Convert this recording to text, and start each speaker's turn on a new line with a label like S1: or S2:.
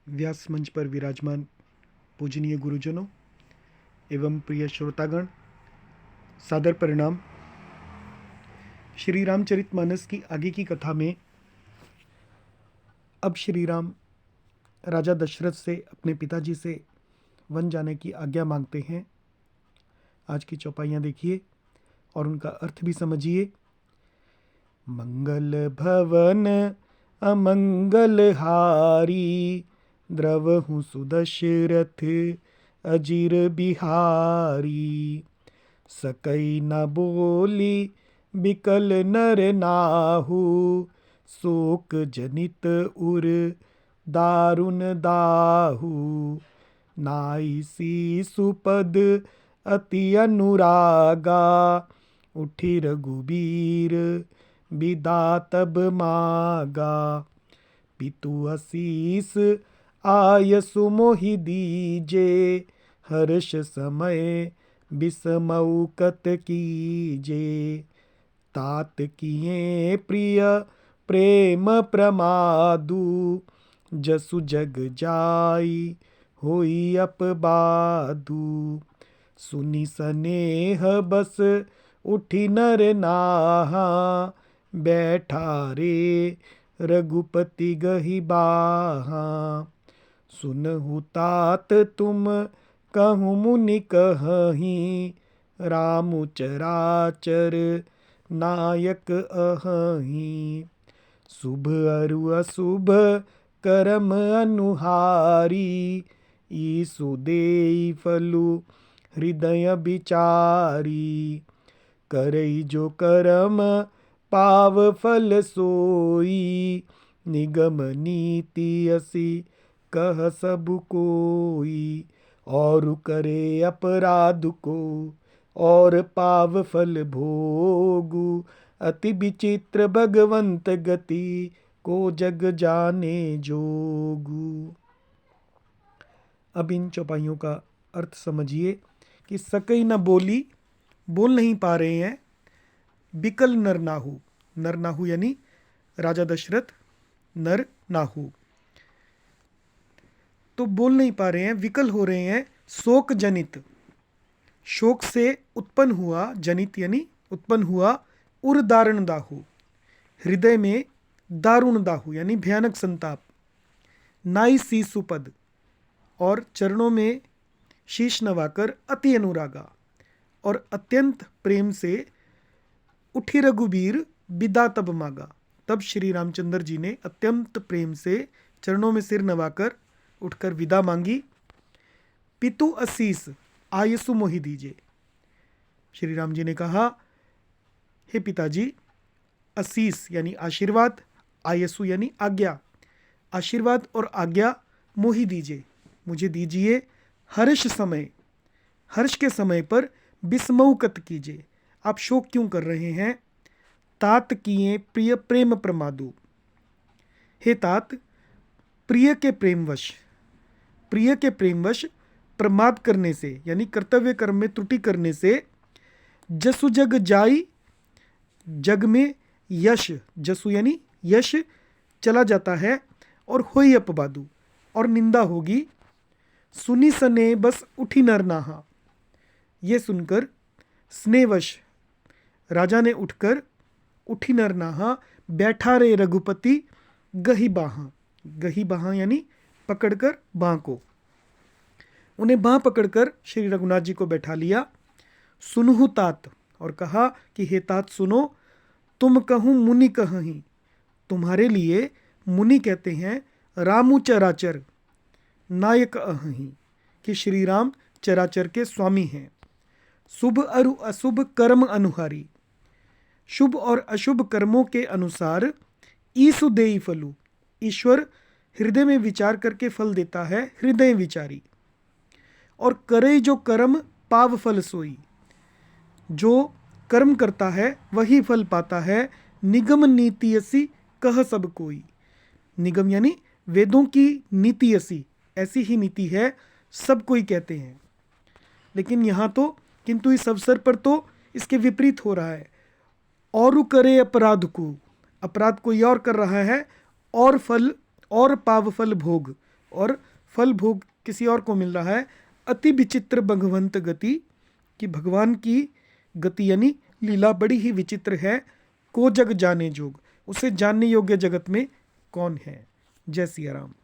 S1: व्यास मंच पर विराजमान पूजनीय गुरुजनों एवं प्रिय श्रोतागण, सादर परिणाम। श्री रामचरितमानस की आगे की कथा में अब श्री राम राजा दशरथ से अपने पिताजी से वन जाने की आज्ञा मांगते हैं। आज की चौपाइयाँ देखिए और उनका अर्थ भी समझिए। मंगल भवन अमंगल हारी, द्रवहु सुदशरथ अजिर बिहारी। सकई न बोली बिकल नर नाहु, शोक जनित उर दारुण दाहु। नाई सी सुपद अति अनुरागा, उठी रघुबीर बिदा तब मागा। पितु असीस आय सुमोहि दीजे, हर्ष समय बिसमौकत कीजे। तात किए प्रिय प्रेम प्रमादु, जसु जग जाई होई अपबादु। सुनि सनेह बस उठी नर नाहा, बैठा रे रघुपति गहि बाहा। सुनहु तात तुम कहूँ मुनि कहहीं, राम चराचर नायक अहहीं। शुभ अरु अशुभ करम अनुहारी, ईसु देई फलु हृदय बिचारी। करई जो करम पाव फल सोई, निगम नीति असी कह सब कोई। और करे अपराध को और पाव फल भोगु, अति विचित्र भगवंत गति को जग जाने जोगु। अब इन चौपाइयों का अर्थ समझिए कि सकई न बोली, बोल नहीं पा रहे हैं। बिकल नर नाहु, नर नाहु यानी राजा दशरथ नर नाहु, तो बोल नहीं पा रहे हैं, विकल हो रहे हैं। शोक जनित, शोक से उत्पन्न हुआ, जनित यानी उत्पन्न हुआ। उर दारुण दाहु, हृदय में दारुण दाहु यानी भयानक संताप। नाई सी सुपद, और चरणों में शीश नवाकर अति अनुरागा और अत्यंत प्रेम से। उठी रघुबीर बिदा तब मांगा, तब श्री रामचंद्र जी ने अत्यंत प्रेम से चरणों में सिर नवाकर उठकर विदा मांगी। पितु असीस आयसु मोहि दीजे, श्री राम जी ने कहा, हे पिताजी, असीस यानी आशीर्वाद, आयसु यानी आज्ञा, आशीर्वाद और आज्ञा मोहि दीजिए, मुझे दीजिए। हर्ष समय, हर्ष के समय पर बिस्मौकत कीजिए, आप शोक क्यों कर रहे हैं। तात किए प्रिय प्रेम प्रमादु, हे तात, प्रिय के प्रेमवश, प्रिय के प्रेमवश प्रमाद करने से यानी कर्तव्य कर्म में त्रुटि करने से। जसु जग जाई, जग में यश, जसु यानी यश चला जाता है, और होई अपबादु और निंदा होगी। सुनी सने बस उठी नर नाहा, ये सुनकर स्नेहवश राजा ने उठकर उठी नर नाहा, बैठा रे रघुपति गही बाहा, गही बाहा यानी पकड़कर बाह को, उन्हें बाह पकड़कर श्री रघुनाथ जी को बैठा लिया। सुनहु तात, और कहा कि हे तात सुनो, तुम कहूँ मुनि कहहीं, तुम्हारे लिए मुनि कहते हैं। रामु चराचर नायक अहहीं, कि श्री राम चराचर के स्वामी हैं। शुभ अरु अशुभ कर्म अनुहारी, शुभ और अशुभ कर्मों के अनुसार। ईसु देई फलु, ईश्वर हृदय में विचार करके फल देता है, हृदय विचारी। और करे जो कर्म पाव फल सोई, जो कर्म करता है वही फल पाता है। निगम नीति असी कह सब कोई, निगम यानी वेदों की नीति असी, ऐसी ही नीति है, सब कोई कहते हैं। लेकिन यहाँ तो, किंतु इस अवसर पर तो इसके विपरीत हो रहा है। और करे अपराध को, अपराध कोई और कर रहा है, और फल और पाव फल भोग, और फल भोग किसी और को मिल रहा है। अति विचित्र भगवंत गति, कि भगवान की गति यानी लीला बड़ी ही विचित्र है। को जग जाने जोग, उसे जानने योग्य जगत में कौन है। जय सिया राम।